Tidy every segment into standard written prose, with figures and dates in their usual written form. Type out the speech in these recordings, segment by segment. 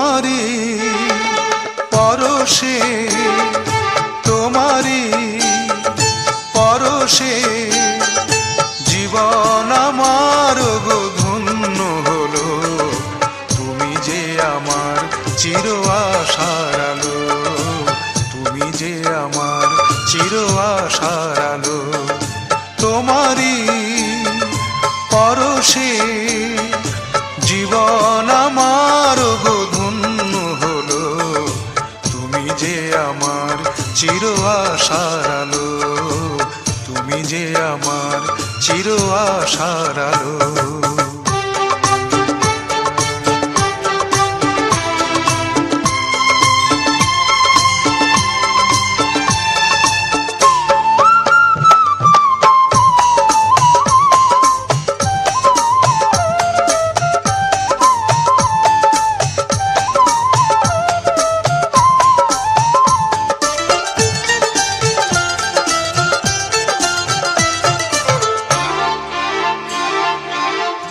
তোমারি পরশে, তোমারি পরশে জীবন আমার গো ধন্য হলো। তুমি যে আমার চির আশার আলো, তুমি যে আমার চির আশার আলো। তোমারি পরশে জীবন আমার গো ধন্য হলো। তুমি যে আমার চির আশার আলো, তুমি যে আমার চির আশার আলো।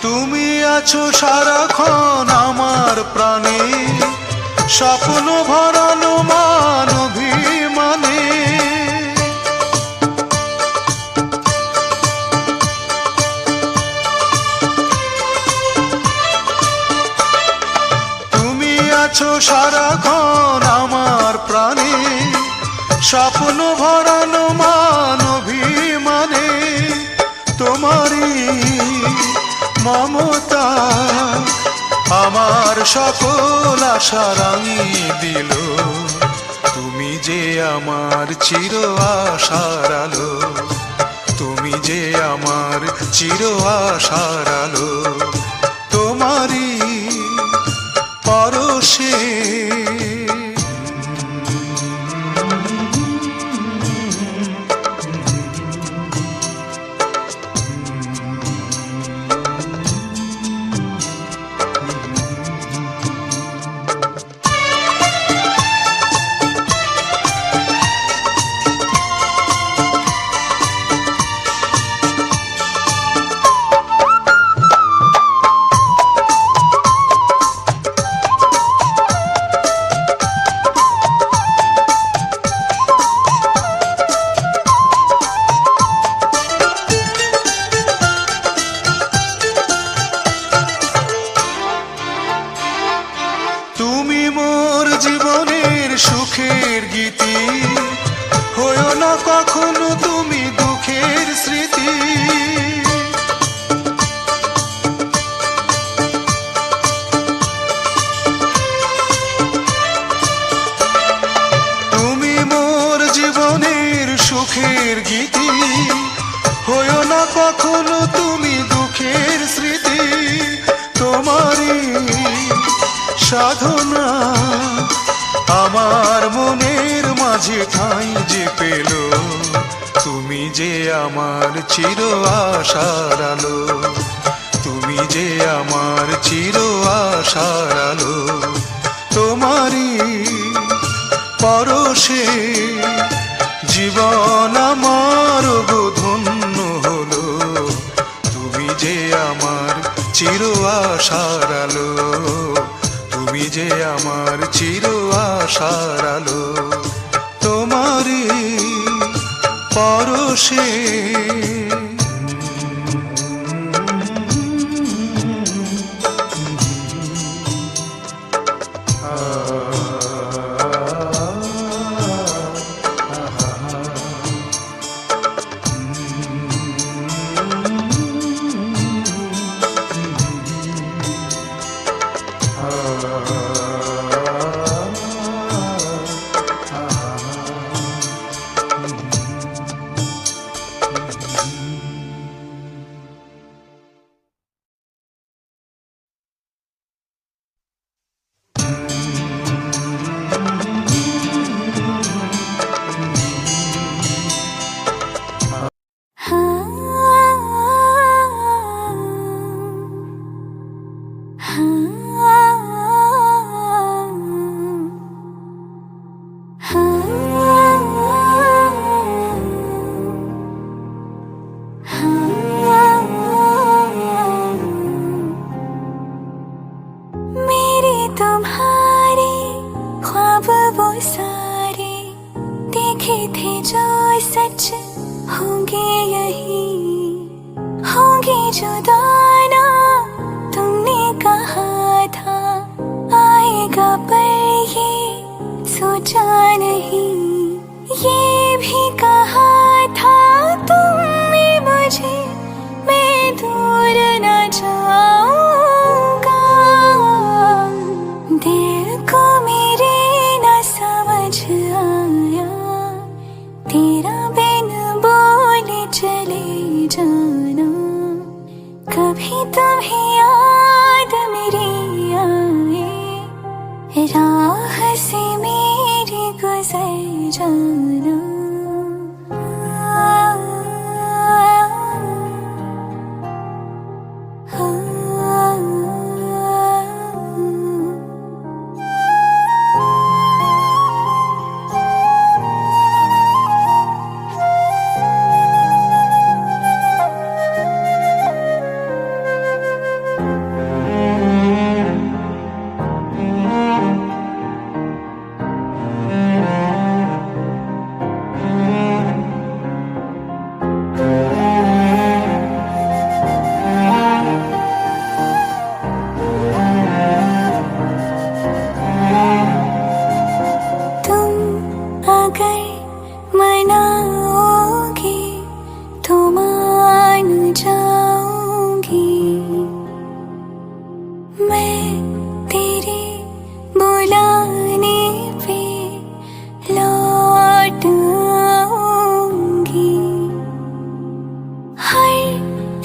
তুমি আছো সারাক্ষণ আমার প্রাণে, স্বপ্ন ভরানো মান অভিমানে। তুমি আছো সারাক্ষণ আমার প্রাণে, স্বপ্ন ভরানো মান অভিমানে। তোমারই মমতা আমার সকল আশা রাঙিয়ে দিল। তুমি যে আমার চির আশার আলো, তুমি যে আমার চির আশার আলো। তোমারই পরশে জীবনের সুখের গীতি, হয়ো না কখনো তুমি দুঃখের স্মৃতি। তুমি মোর জীবনের সুখের গীতি, হয়ো না কখনো তুমি দুঃখের স্মৃতি। তোমারই সাধনা আমার মনের মাঝে ঠাঁই যে পেল। তুমি যে আমার চির আশার আলো, তুমি যে আমার চির আশার আলো। তোমারই পরশে জীবন আমার গো ধন্য হলো। তুমি যে আমার চির আশার আলো, তুমি যে আমার চির আশার আলো। তোমারই পরশে सोचा नहीं, ये भी कहा था तुमने मुझे मैं दूर न जाऊंगा। दिल को मेरे न समझ आया, तेरा बिन बोले चले जाना। कभी तुम्हें याद मेरी आए, राह से मेरी गुजर जाना। अगर मनाओगे तो मान जाऊंगी, मैं तेरे बुलाने पे लौट आऊंगी। हर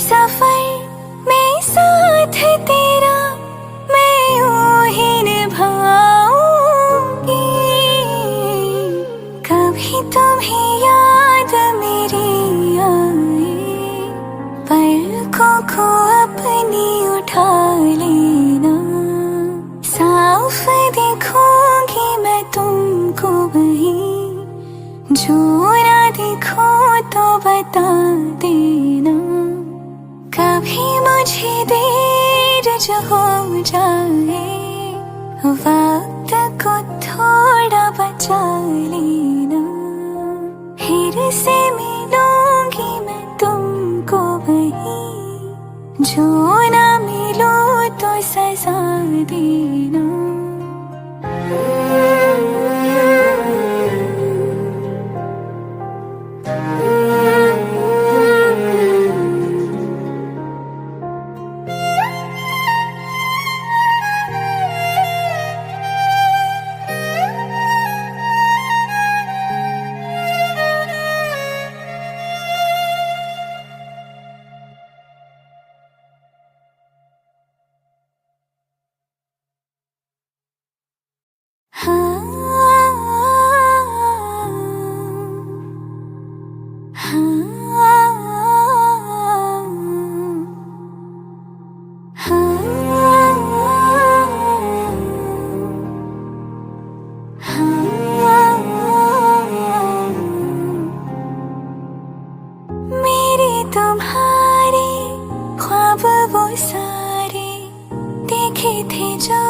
सफर में साथ तेरा मैं यूं ही निभाऊंगी। कभी तुम्हें याद मेरी आए, पलकों को अपनी उठा लेना। साफ देखूंगी मैं तुमको वहीं, जो ना देखो तो बता देना। कभी मुझे देर जो हो जाए, वक्त को थोड़ा बचा लेना। फिर से मिलूंगी मैं तुमको वहीं, जो ना मिलो तो सजा देना। मेरे तुम्हारे ख्वाब वो सारे देखे थे जो